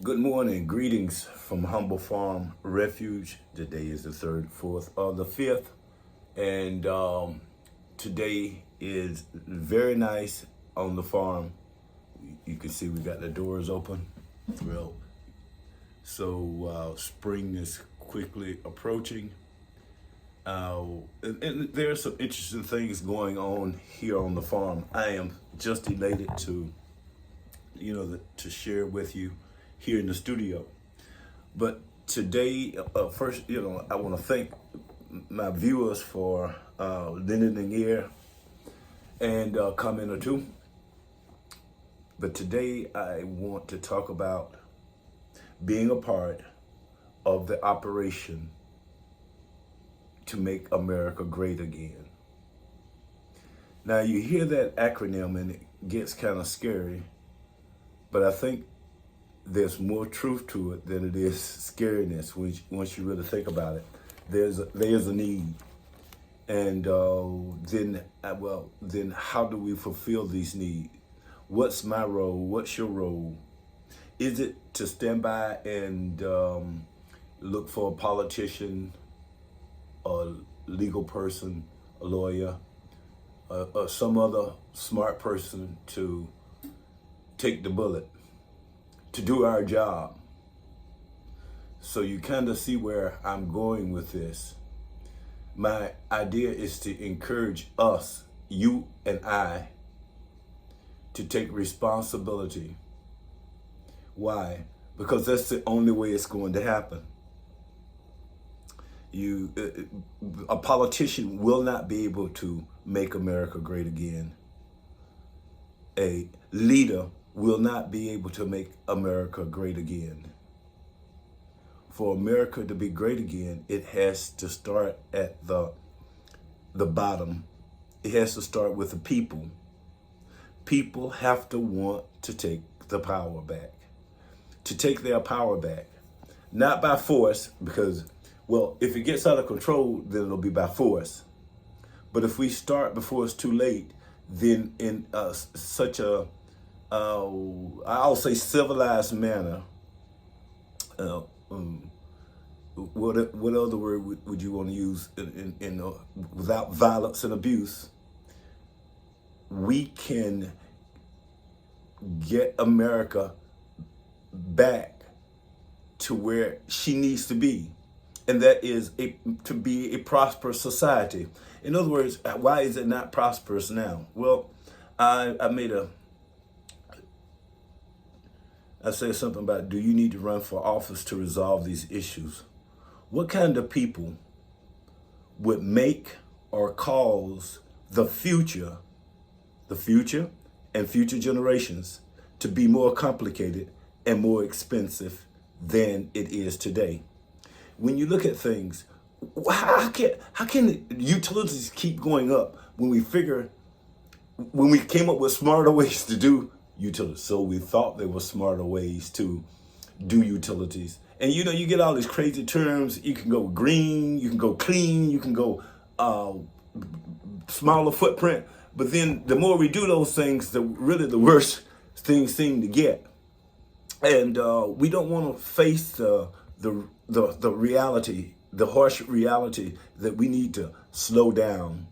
Good morning, greetings from Humble Farm Refuge. Today is the 3rd, 4th, or the 5th, and today is very nice on the farm. You can see we got the doors open. Well, so spring is quickly approaching, and there are some interesting things going on here on the farm. I am just elated to, to share with you here in the studio. But today, first, I want to thank my viewers for lending an ear and a comment or two. But today, I want to talk about being a part of the operation to make America great again. Now, you hear that acronym and it gets kind of scary, but I think there's more truth to it than it is scariness once you really think about it. There's a need, and then how do we fulfill these needs? What's my role? What's your role? Is it to stand by and look for a politician, a legal person, a lawyer, or some other smart person to take the bullet, to do our job? So you kind of see where I'm going with this. My idea is to encourage us, you and I, to take responsibility. Why? Because that's the only way it's going to happen. A politician will not be able to make America great again. A leader will not be able to make America great again. For America to be great again, it has to start at the bottom. It has to start with the people. People have to want to take the power back. To take their power back. Not by force, because, if it gets out of control, then it'll be by force. But if we start before it's too late, then in such a I'll say civilized manner. What other word would you want to use in without violence and abuse? We can get America back to where she needs to be, and that is to be a prosperous society. In other words, why is it not prosperous now? Well, I said something about, do you need to run for office to resolve these issues? What kind of people would make or cause the future and future generations to be more complicated and more expensive than it is today? When you look at things, how can utilities keep going up when we came up with smarter ways to do utilities? So we thought there were smarter ways to do utilities. And you get all these crazy terms. You can go green, you can go clean, you can go smaller footprint. But then the more we do those things, the worse things seem to get. And we don't want to face the reality, the harsh reality that we need to slow down.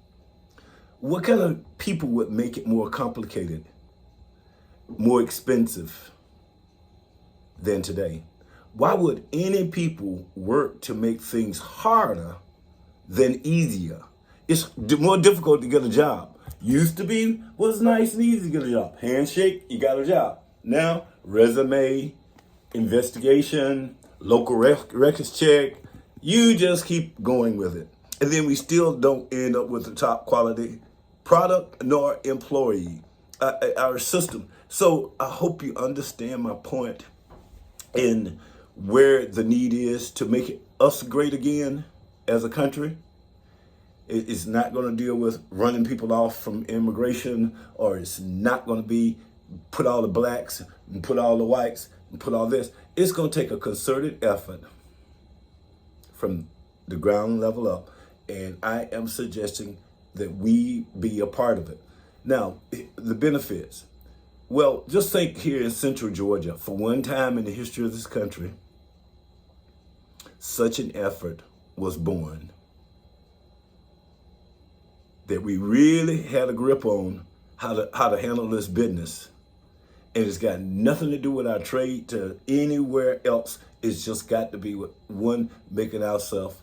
What kind of people would make it more complicated, more expensive than today? Why would any people work to make things harder than easier? It's more difficult to get a job. Used to be was nice and easy to get a job. Handshake, you got a job. Now, resume, investigation, local records check, you just keep going with it. And then we still don't end up with the top quality product nor employee, our system. So I hope you understand my point in where the need is to make us great again as a country. It's not going to deal with running people off from immigration, or it's not going to be put all the blacks and put all the whites and put all this. It's going to take a concerted effort from the ground level up, and I am suggesting that we be a part of it. Now, the benefits. Well, just think here in central Georgia, for one time in the history of this country, such an effort was born that we really had a grip on how to handle this business. And it's got nothing to do with our trade to anywhere else. It's just got to be with one, making ourselves,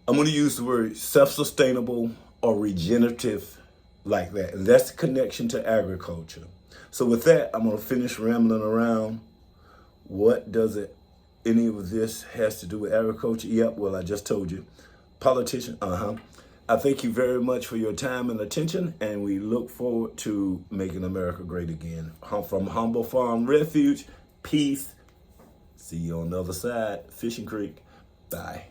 I'm going to use the word self-sustainable or regenerative, like that. And that's the connection to agriculture. So with that, I'm going to finish rambling around. What does any of this has to do with agriculture? Yep, well, I just told you. Politician, I thank you very much for your time and attention, and we look forward to making America great again. From Humble Farm Refuge, peace. See you on the other side, Fishing Creek. Bye.